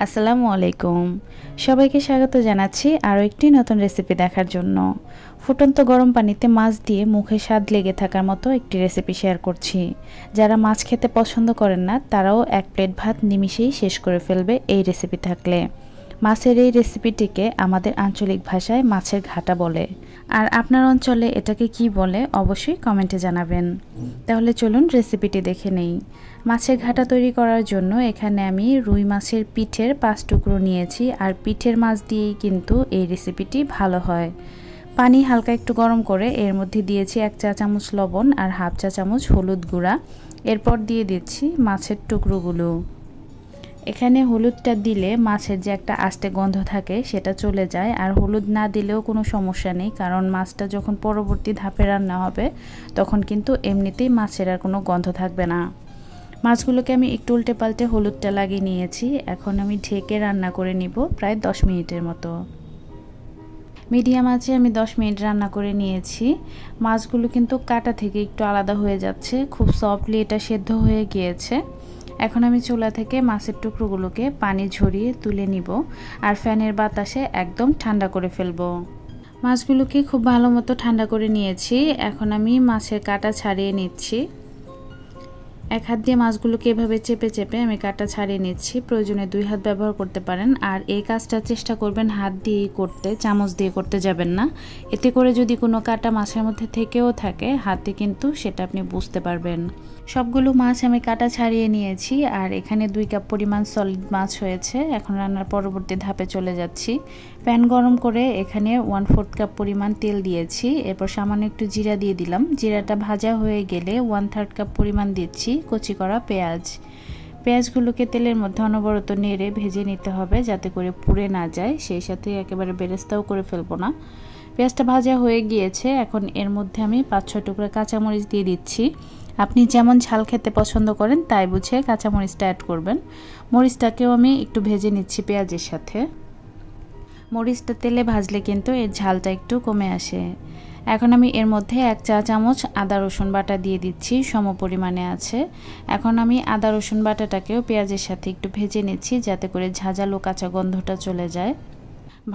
আসসালামু আলাইকুম। সবাইকে স্বাগত জানাচ্ছি আরও একটি নতুন রেসিপি দেখার জন্য। ফুটন্ত গরম পানিতে মাছ দিয়ে মুখে স্বাদ লেগে থাকার মতো একটি রেসিপি শেয়ার করছি। যারা মাছ খেতে পছন্দ করেন না তারাও এক প্লেট ভাত নিমিষেই শেষ করে ফেলবে এই রেসিপি থাকলে। মাছের এই রেসিপিটিকে আমাদের আঞ্চলিক ভাষায় মাছের ঘাটা বলে। আর আপনার অঞ্চলে এটাকে কি বলে অবশ্যই কমেন্টে জানাবেন। তাহলে চলুন রেসিপিটি দেখে নেই। মাছের ঘাটা তৈরি করার জন্য এখানে আমি রুই মাছের পিঠের 5 টুকরো নিয়েছি। আর পিঠের মাছ দিয়েই কিন্তু এই রেসিপিটি ভালো হয়। পানি হালকা একটু গরম করে এর মধ্যে দিয়েছি 1 চা চামচ লবণ আর হাফ চা চামচ হলুদ গুঁড়া। এরপর দিয়ে দিচ্ছি মাছের টুকরোগুলো। এখানে হলুদটা দিলে মাছের যে একটা আস্তে গন্ধ থাকে সেটা চলে যায়। আর হলুদ না দিলেও কোনো সমস্যা নেই, কারণ মাছটা যখন পরবর্তী ধাপে রান্না হবে তখন কিন্তু এমনিতেই মাছের আর কোনো গন্ধ থাকবে না। মাছগুলোকে আমি একটু উল্টে পাল্টে হলুদটা লাগিয়ে নিয়েছি। এখন আমি ঢেকে রান্না করে নিব প্রায় 10 মিনিটের মতো। মিডিয়াম আঁচে আমি 10 মিনিট রান্না করে নিয়েছি। মাছগুলো কিন্তু কাটা থেকে একটু আলাদা হয়ে যাচ্ছে, খুব সফটলি এটা সেদ্ধ হয়ে গিয়েছে। এখন আমি চুলা থেকে মাছের টুকরোগুলোকে পানি ঝরিয়ে তুলে নিব আর ফ্যানের বাতাসে একদম ঠান্ডা করে ফেলবো। মাছগুলোকে খুব ভালো মতো ঠান্ডা করে নিয়েছি। এখন আমি মাছের কাঁটা ছাড়িয়ে নিচ্ছি। এক হাত দিয়ে মাছগুলোকে এভাবে চেপে চেপে আমি কাঁটা ছাড়িয়ে নিচ্ছি। প্রয়োজনে 2 হাত ব্যবহার করতে পারেন। আর এই কাজটা চেষ্টা করবেন হাত দিয়েই করতে, চামচ দিয়ে করতে যাবেন না। এতে করে যদি কোনো কাঁটা মাছের মধ্যে থেকেও থাকে হাতে কিন্তু সেটা আপনি বুঝতে পারবেন। সবগুলো মাছ আমি কাঁটা ছাড়িয়ে নিয়েছি। আর এখানে 2 কাপ পরিমাণ সলিড মাছ হয়েছে। এখন রান্নার পরবর্তী ধাপে চলে যাচ্ছি। প্যান গরম করে এখানে 1/4 কাপ পরিমাণ তেল দিয়েছি। এরপর সামান্য একটু জিরা দিয়ে দিলাম। জিরাটা ভাজা হয়ে গেলে 1/3 কাপ পরিমাণ দিচ্ছি কুচি করা পেঁয়াজ। পেঁয়াজগুলোকে তেলের মধ্যে অনবরত নেড়ে ভেজে নিতে হবে যাতে করে পুড়ে না যায়, সেই সাথে একেবারে বেরেস্তাও করে ফেলবো না। পেঁয়াজটা ভাজা হয়ে গিয়েছে। এখন এর মধ্যে আমি 5-6 টুকরা কাঁচামরিচ দিয়ে দিচ্ছি। আপনি যেমন ঝাল খেতে পছন্দ করেন তাই বুঝে কাঁচামরিচটা অ্যাড করবেন। মরিচটাকেও আমি একটু ভেজে নিচ্ছি পেঁয়াজের সাথে। মরিচটা তেলে ভাজলে কিন্তু এর ঝালটা একটু কমে আসে। এখন আমি এর মধ্যে 1 চা চামচ আদা রসুন বাটা দিয়ে দিচ্ছি, সম পরিমাণে আছে। এখন আমি আদা রসুন বাটাটাকেও পেঁয়াজের সাথে একটু ভেজে নিচ্ছি যাতে করে ঝাঁঝালো কাঁচা গন্ধটা চলে যায়।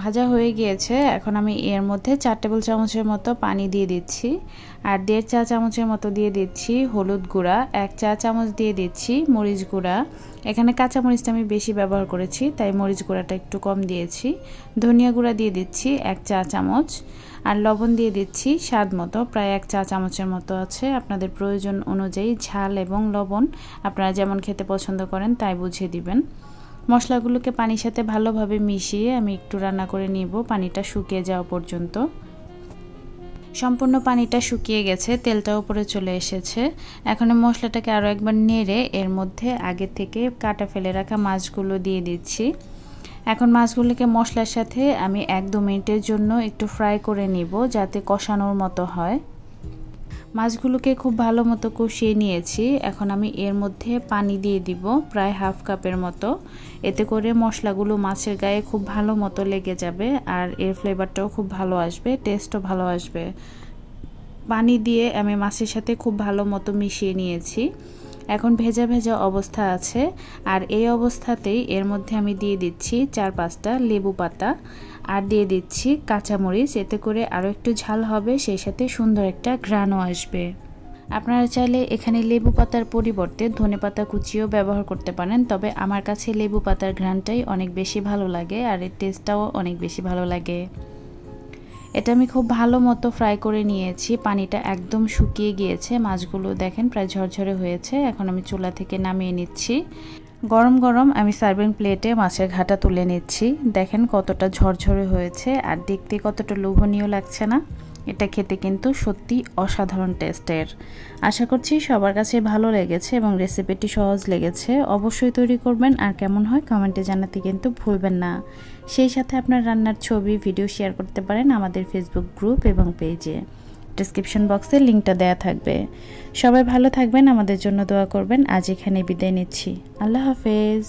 ভাজা হয়ে গিয়েছে। এখন আমি এর মধ্যে 4 টেবিল চামচের মতো পানি দিয়ে দিচ্ছি। আর 1.5 চা চামচের মতো দিয়ে দিচ্ছি হলুদ গুঁড়া, 1 চা চামচ দিয়ে দিচ্ছি মরিচ গুঁড়া। এখানে কাঁচা মরিচটা আমি বেশি ব্যবহার করেছি তাই মরিচ গুঁড়াটা একটু কম দিয়েছি। ধনিয়া গুঁড়া দিয়ে দিচ্ছি 1 চা চামচ। আর লবণ দিয়ে দিচ্ছি স্বাদ মতো, প্রায় 1 চা চামচের মতো আছে। আপনাদের প্রয়োজন অনুযায়ী ঝাল এবং লবণ আপনারা যেমন খেতে পছন্দ করেন তাই বুঝে দিবেন। মশলাগুলোকে পানির সাথে ভালোভাবে মিশিয়ে আমি একটু রান্না করে নিব পানিটা শুকিয়ে যাওয়া পর্যন্ত। সম্পূর্ণ পানিটা শুকিয়ে গেছে, তেলটা উপরে চলে এসেছে। এখন মশলাটাকে আরও একবার নেড়ে এর মধ্যে আগে থেকে কাটা ফেলে রাখা মাছগুলো দিয়ে দিচ্ছি। এখন মাছগুলোকে মশলার সাথে আমি 1-2 মিনিটের জন্য একটু ফ্রাই করে নিব যাতে কষানোর মতো হয়। মাছগুলোকে খুব ভালো মতো কষিয়ে নিয়েছি। এখন আমি এর মধ্যে পানি দিয়ে দিব প্রায় হাফ কাপের মতো। এতে করে মশলাগুলো মাছের গায়ে খুব ভালো মতো লেগে যাবে আর এর ফ্লেভারটাও খুব ভালো আসবে, টেস্টও ভালো আসবে। পানি দিয়ে আমি মাছের সাথে খুব ভালো মতো মিশিয়ে নিয়েছি। এখন ভেজা ভেজা অবস্থা আছে। আর এই অবস্থাতেই এর মধ্যে আমি দিয়ে দিচ্ছি 4-5টা লেবু পাতা আর দিয়ে দিচ্ছি কাঁচামরিচ। এতে করে আরও একটু ঝাল হবে, সেই সাথে সুন্দর একটা ঘ্রাণও আসবে। আপনারা চাইলে এখানে লেবু পাতার পরিবর্তে ধনেপাতা কুচিও ব্যবহার করতে পারেন, তবে আমার কাছে লেবু পাতার ঘ্রাণটাই অনেক বেশি ভালো লাগে আর এর টেস্টটাও অনেক বেশি ভালো লাগে। এটা আমি খুব ভালো মতো ফ্রাই করে নিয়েছি। পানিটা একদম শুকিয়ে গিয়েছে, মাছগুলো দেখেন প্রায় ঝরঝরে হয়েছে। এখন আমি চুলা থেকে নামিয়ে নিচ্ছি। গরম গরম আমি সার্ভিং প্লেটে মাছের ঘাটা তুলে নিচ্ছি। দেখেন কতটা ঝরঝরে হয়েছে আর দেখতে কতটা লোভনীয় লাগছে না? এটা খেতে কিন্তু সত্যি অসাধারণ টেস্টের। আশা করছি সবার কাছে ভালো লেগেছে এবং রেসিপিটি সহজ লেগেছে। অবশ্যই তৈরি করবেন আর কেমন হয় কমেন্টে জানাতে কিন্তু ভুলবেন না। সেই সাথে আপনার রান্নার ছবি ভিডিও শেয়ার করতে পারেন আমাদের ফেসবুক গ্রুপ এবং পেজে। ডেসক্রিপশন বক্সে লিঙ্কটা দেয়া থাকবে। সবাই ভালো থাকবেন, আমাদের জন্য দোয়া করবেন। আজ এখানে বিদায় নিচ্ছি। আল্লাহ হাফেজ।